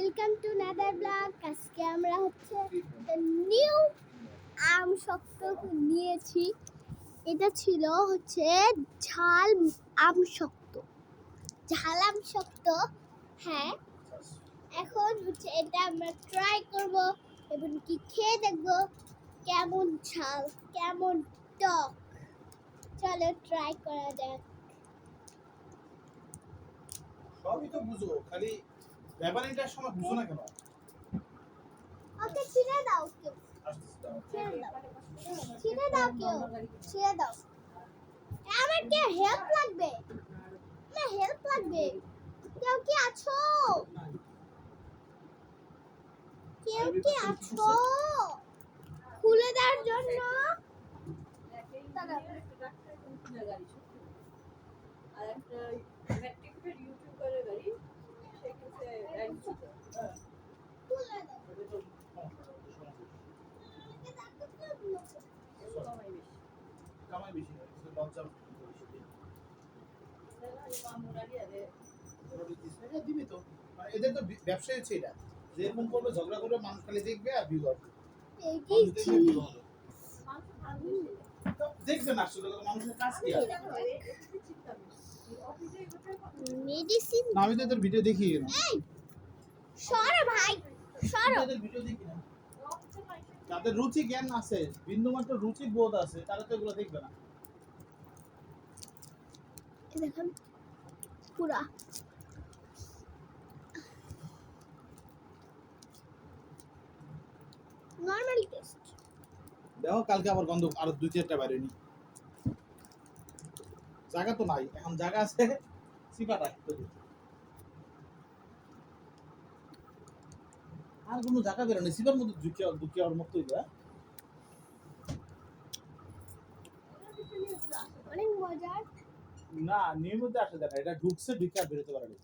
Welcome to another blog. আজকে আমরা হচ্ছে নিউ আম শক্ত নিয়েছি। এটা ছিল হচ্ছে ঝাল আম শক্ত, ঝাল আম শক্ত। হ্যাঁ, এখন হচ্ছে এটা আমরা ট্রাই করব এবং কি খেয়ে দেখব কেমন ঝাল কেমন টক। চলো ট্রাই করা যাক। সবই তো বুঝো, খালি ব্যাপারটার সময় বুঝো না কেন? ওকে ছিঁড়ে দাও কেউ, ছিঁড়ে দাও কেউ, ছিঁড়ে দাও। আমার কে হেল্প লাগবে? না হেল্প লাগবে। কেউ কি আছো? কেউ কি আছো খুলে দেওয়ার জন্য? আর একটা ম্যাট্রিকের ইউটিউবারের গাড়ি সেখানে রাইড ছিল। খুলে দাও। কামাই বেশি হয়, লজ্জা দিবি তো। মানে এদের তো ব্যবসা হচ্ছে এটা, যেরকম করবে ঝগড়া করবে, মানুষ খালি দেখবে আর ভিউ করবে। দেখবে না, আসলে মানুষের কাজ কি? মেডিসিন না, আমি তো এদের ভিডিও দেখি না। সরো ভাই, সরো। এদের ভিডিও দেখি না। যাদের রুচি জ্ঞান আছে, বিন্দুমাত্র রুচি বোধ আছে, তারা তো এগুলো দেখবে না। দেখুন পুরা নরমাল টেস্ট। দেখো কালকে আবার গন্ধ আরো 2-4টা বাইরেনি। জায়গা তো নাই, এখন জায়গা আছে সিপাটা। আর কোনো জায়গা বেরোনি, সিপার মধ্যে ঢুকিয়ার মতোই যা। অনেক মজার। না, নিয়মের মধ্যে আসে দেখা, এটা ঢুকছে, ঢুকে আর বেরোতে পারে না।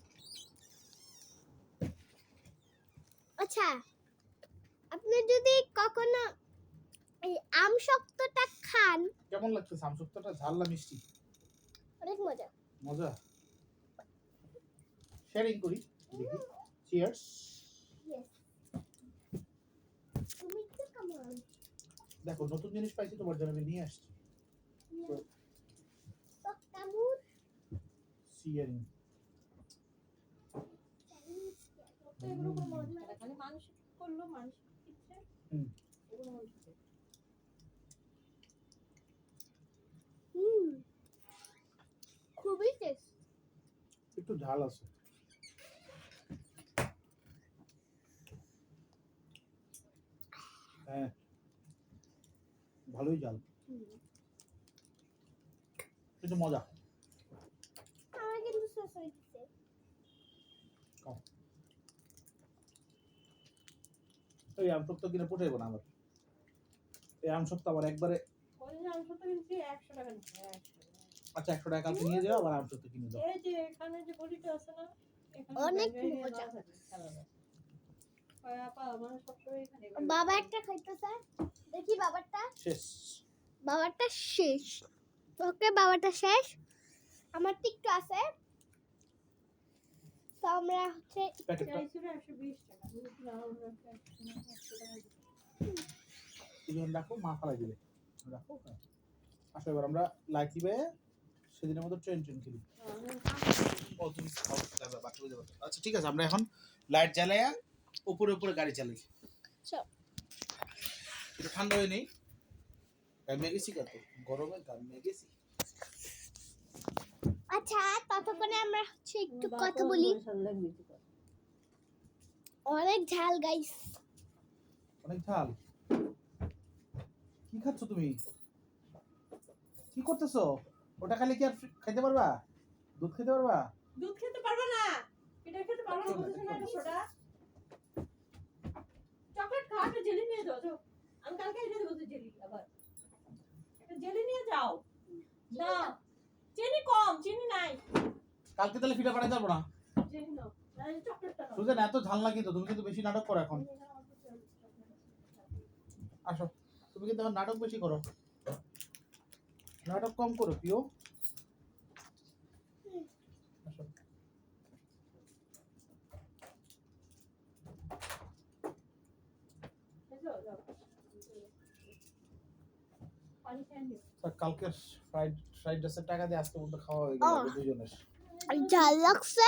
আচ্ছা, আপনি যদি কখনো এই আম শক্তটা খান, কেমন লাগছে? সামসুক্তটা ঝাল না মিষ্টি? অনেক মজা। মজা। শেয়ারিং করি, দেখি। চিয়ার্স। Yes. তুমি তো কেমন? দেখো, নতুন জিনিস পাইছি, তোমার জন্য আমি নিয়ে আসছি। কামুর শেয়ারিং। মানুষ করলো, মানুষ ইচ্ছে খুবই টেস্ট। একটু ঝাল আছে। হ্যাঁ, ভালোই ঝাল, কিন্তু মজা। আমার কিন্তু শেষ হয়ে গেছে। এই আমসত্ব কিনে পোটাইবো না আমার। এই আমসত্ব আবার একবারে। আচ্ছা, 100 টাকা কালকে নিয়ে যাও, আবার আমসত্ব কিনে দাও। এই যে এখানে যে গলিটা আছে না, অনেক মজা। বাবা একটা খাইতেছে, দেখি বাবারটা। শেষ। বাবারটা শেষ। ওকে, বাবারটা শেষ। আমার টিকটু আছে, তো আমরা হচ্ছে প্যাকেটটা 120 টাকা। তুমি রাখো, মা ফালাই দিবে। রাখো। আসো, এবার আমরা লাইট দিবে, সেদিনের মতো ট্রেন খেলি। ও তুমি যাবে, বাকি যাবে। আচ্ছা ঠিক আছে, আমরা এখন লাইট জ্বালায়া উপরে উপরে গাড়ি চালাই। এটা ঠান্ডা হয়ে নেই, গামে গেছি, কত গরমে গামে গেছি। আচ্ছা, ততক্ষণে আমরা হচ্ছে একটু কথা বলি। অনেক ঝাল গাইস, অনেক ঝাল। কি খাচ্ছ তুমি? কি করতেছো? ওটা খালি কি আর খেতে পারবা? দুধ খেতে পারবা? দুধ খেতে পারবে না, এটা খেতে পারবে না, বুঝছ না? এটা সোডা। চকলেট খাও, একটা জেলি নিয়ে যাও। যাও, আমি কালকে এনে দেবো জেলি। আবার একটা জেলি নিয়ে যাও না, চিনি কম, চিনি নাই। কালকে তাহলে পিঠা পাঠাতে পারবো না। জেলি নাও, এই চকলেটটা নাও। সুজেন, এত ঝাল লাগে তো, তুমি কিন্তু বেশি নাটক করো এখন। আসো, তুমি কিন্তু এখন নাটক বেশি করো, নাটক কম করো প্রিয়। আসো। পানি খেয়ে নিও। কালকে ফ্রাইড রাইসের টাকা দিয়ে আজকে পর্যন্ত খাওয়া হয়ে গেল আমাদের দুজনের। ঝাল লাগছে।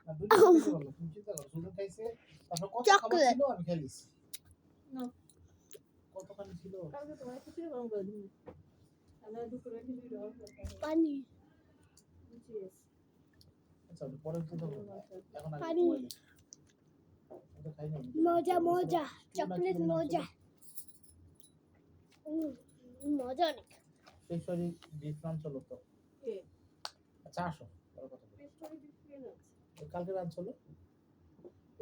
আর দুজন খেতে বললো, তুমি চিন্তা করো, সুজন খাইছে, তারপর কত খাবার চকলেট। ছিল আমি খেয়ে নিছি। না, কতখানি ছিল? কালকে তোমার খিচুড়ি গরম করে দিন। আমরা দুপুরে খিচুড়ি গরম করে খাবো। পানি Cheers. আচ্ছা আমি পরে তো দেবো, এখন আগে পানি। ঘুমাই নি। এটা খাই না। মজা মজা চকলেট মজা মজা অনেক। সেই সরি ডিফারেন্স হলো তো। কে? আচ্ছা আসো, পরে কথা বলি। Fish curry different আছে। কালকে রাত হলো,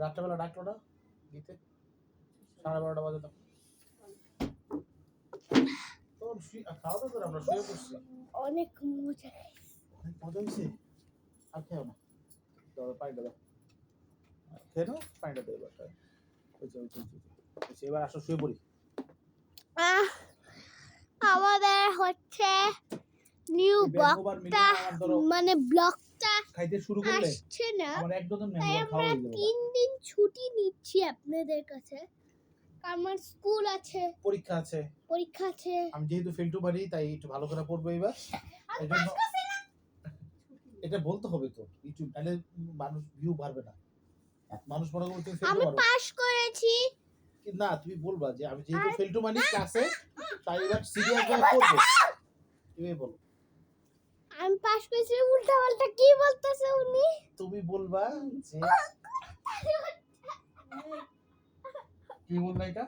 রাত্রেবেলা ডাকলো না দিতে, 12:30 বাজে তো। তো খাওয়া দাওয়া করে আমরা শুয়ে পড়ছি। অনেক মজা। অনেক মজা হয়েছে। আর খেও না, দাও পানিটা দাও, খেয়ে নাও, পানিটা দেবো বাসায়। এবার আসো শুয়ে পড়ি। আমাদের হচ্ছে নিউ এই ব্যাঙ্গোবার মিলে ব্লগটা আমার ধরো মানে ব্লগটা খাইতে শুরু করলে আসছে না, আমার এক ডজন তাই ম্যাঙ্গো খাওয়া আমরা হয়ে যাবে। 3 দিন ছুটি নিচ্ছি আপনাদের কাছে। আমার স্কুল আছে, পরীক্ষা আছে, পরীক্ষা আছে। আমি যেহেতু ফেলটু বাড়ি তাই একটু ভালো করে পড়বো এবার। এই জন্য এটা বলতে হবে তো ইউটিউব, তাহলে মানুষ ভিউ বাড়বে না, মানুষ মনে করবে তুমি ফেলটু আমি পারো পাস করেছি। না, তুমি বলবা যে আমি যেহেতু ফেলটু মানি ক্লাসে তাই এবার সিরিয়াস ভাবে পড়বো, তুমি বলো। আমি পাস করেছি, উল্টা পাল্টা কি বলতেছে উনি? তুমি বলবা যে কি বললা এটা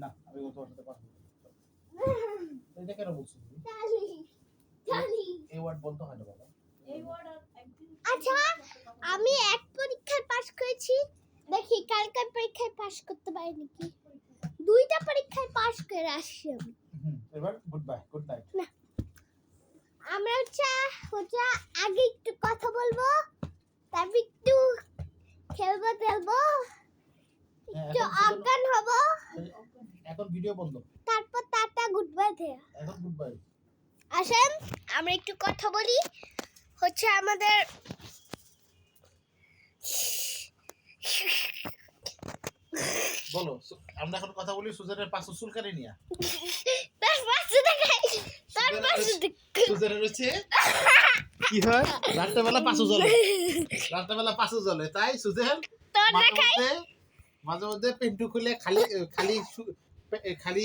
না, আমি তোমার সাথে পারবো না। এটা কেন বলছো তুমি? এই ওয়ার্ড বলতে হয় না বাবা। এই word আর একদিন আচ্ছা, আমি এক পরীক্ষায় পাস করেছি, দেখি কালকের পরীক্ষায় পাস করতে পারি নাকি। 2টা পরীক্ষায় পাস করে আসছি আমি। এবার গুড বাই, গুড নাইট। আমরা হচ্ছে আগে একটু কথা বলবো, তারপর একটু খেলবো টেলবো, একটু অজ্ঞান হবো, এখন ভিডিও বন্ধ, তারপর টাটা গুড বাই দেয়া। এখন গুড বাই। আসেন আমরা একটু কথা বলি। হচ্ছে আমাদের বলো, আমরা এখন কথা বলি সুজনের পাঁচ চুলকানি নিয়ে। তার পাশে দেখাই, তার পাশে দেখাই। সুজনের হচ্ছে কি হয়, রাত্রেবেলা পাঁচু জ্বলে, রাত্রেবেলা পাঁচু জ্বলে, তাই সুজেন তোর মাঝে মধ্যে পেন্টু খুলে খালি খালি খালি